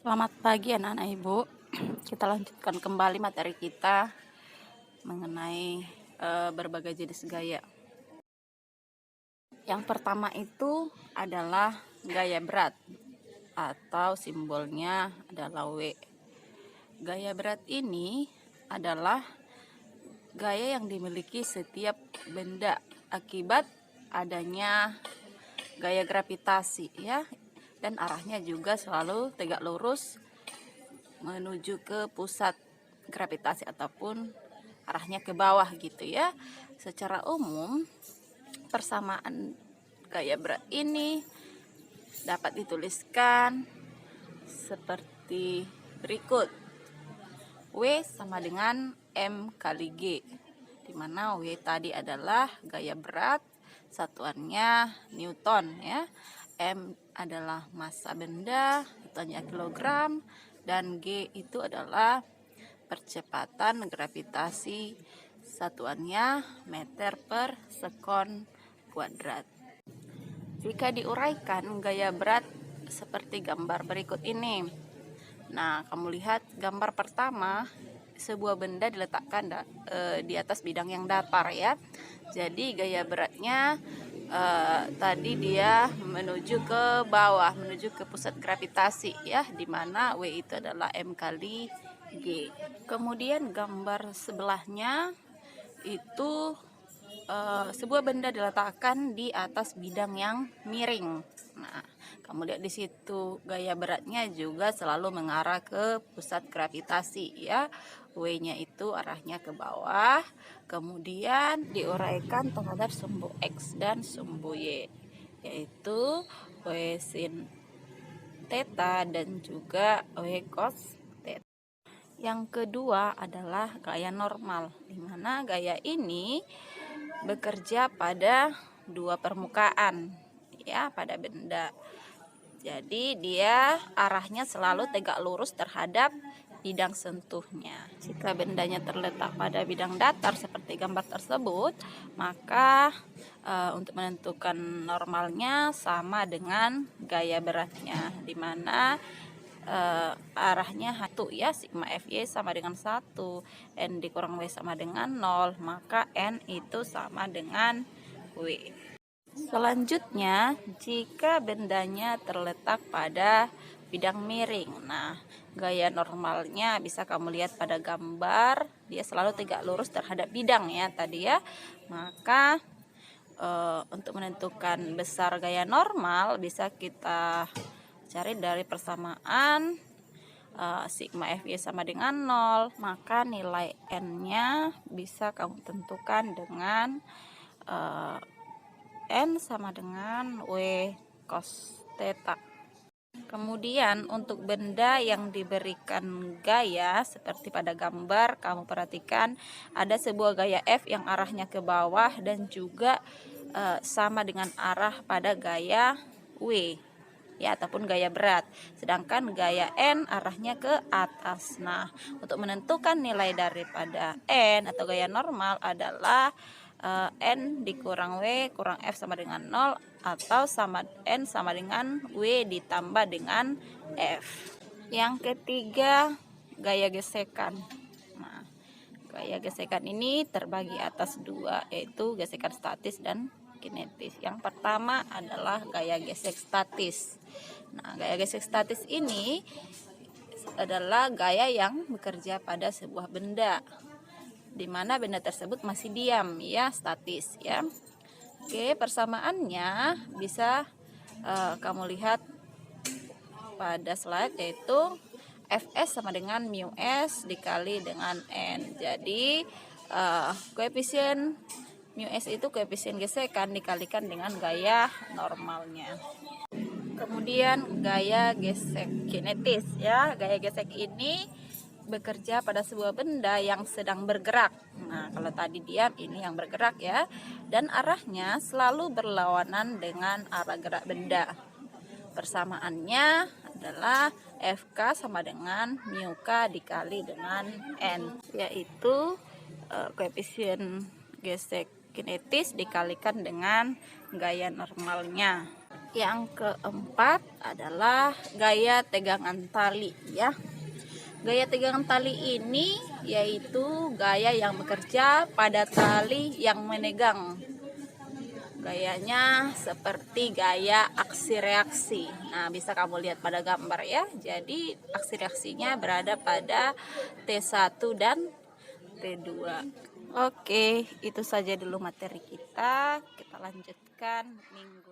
Selamat pagi anak-anak ibu. Kita lanjutkan kembali materi kita mengenai berbagai jenis gaya. Yang pertama itu adalah gaya berat atau simbolnya adalah W. Gaya berat ini adalah gaya yang dimiliki setiap benda akibat adanya gaya gravitasi ya, dan arahnya juga selalu tegak lurus menuju ke pusat gravitasi ataupun arahnya ke bawah gitu ya. Secara umum persamaan gaya berat ini dapat dituliskan seperti berikut. W sama dengan M kali G, dimana W tadi adalah gaya berat, satuannya Newton ya. M adalah massa benda, satuannya kilogram, dan G itu adalah percepatan gravitasi, satuannya meter per sekon kuadrat. Jika diuraikan gaya berat seperti gambar berikut ini. Nah, kamu lihat gambar pertama, sebuah benda diletakkan di atas bidang yang datar ya. Jadi gaya beratnya tadi dia menuju ke bawah, menuju ke pusat gravitasi ya, dimana W itu adalah M kali G. Kemudian gambar sebelahnya itu sebuah benda diletakkan di atas bidang yang miring. Nah, kamu lihat di situ gaya beratnya juga selalu mengarah ke pusat gravitasi ya. W-nya itu arahnya ke bawah, kemudian diuraikan terhadap sumbu X dan sumbu Y, yaitu W sin theta dan juga W cos theta. Yang kedua adalah gaya normal, di mana gaya ini bekerja pada dua permukaan ya, pada benda. Jadi dia arahnya selalu tegak lurus terhadap bidang sentuhnya. Jika bendanya terletak pada bidang datar seperti gambar tersebut, maka untuk menentukan normalnya sama dengan gaya beratnya, di mana arahnya 1 ya, sigma Fy sama dengan 1, N dikurang W sama dengan 0, maka N itu sama dengan W. Selanjutnya, jika bendanya terletak pada bidang miring, nah gaya normalnya bisa kamu lihat pada gambar, dia selalu tegak lurus terhadap bidang ya tadi ya. Maka untuk menentukan besar gaya normal bisa kita cari dari persamaan sigma Fy sama dengan 0, maka nilai N-nya bisa kamu tentukan dengan N sama dengan W cos theta. Kemudian untuk benda yang diberikan gaya seperti pada gambar, kamu perhatikan ada sebuah gaya F yang arahnya ke bawah dan juga sama dengan arah pada gaya W ya, ataupun gaya berat. Sedangkan gaya N arahnya ke atas. Nah, untuk menentukan nilai daripada N atau gaya normal adalah N dikurang W kurang F sama dengan 0, atau sama N sama dengan W ditambah dengan F. Yang ketiga, gaya gesekan. Nah, gaya gesekan ini terbagi atas dua, yaitu gesekan statis dan kinetis. Yang pertama adalah gaya gesek statis. Nah, gaya gesek statis ini adalah gaya yang bekerja pada sebuah benda, di mana benda tersebut masih diam ya, statis ya. Oke, persamaannya bisa kamu lihat pada slide, yaitu Fs sama dengan mu s dikali dengan N. Jadi koefisien mu s itu koefisien gesekan dikalikan dengan gaya normalnya. Kemudian gaya gesek kinetis ya. Gaya gesek ini bekerja pada sebuah benda yang sedang bergerak. Nah, kalau tadi diam, ini yang bergerak ya. Dan arahnya selalu berlawanan dengan arah gerak benda. Persamaannya adalah Fk sama dengan mu k dikali dengan N, yaitu koefisien gesek kinetis dikalikan dengan gaya normalnya. Yang keempat adalah gaya tegangan tali ya. Gaya tegangan tali ini yaitu gaya yang bekerja pada tali yang menegang. Gayanya seperti gaya aksi reaksi. Nah, bisa kamu lihat pada gambar ya. Jadi aksi reaksinya berada pada T1 dan T2. Oke, itu saja dulu materi kita. Kita lanjutkan minggu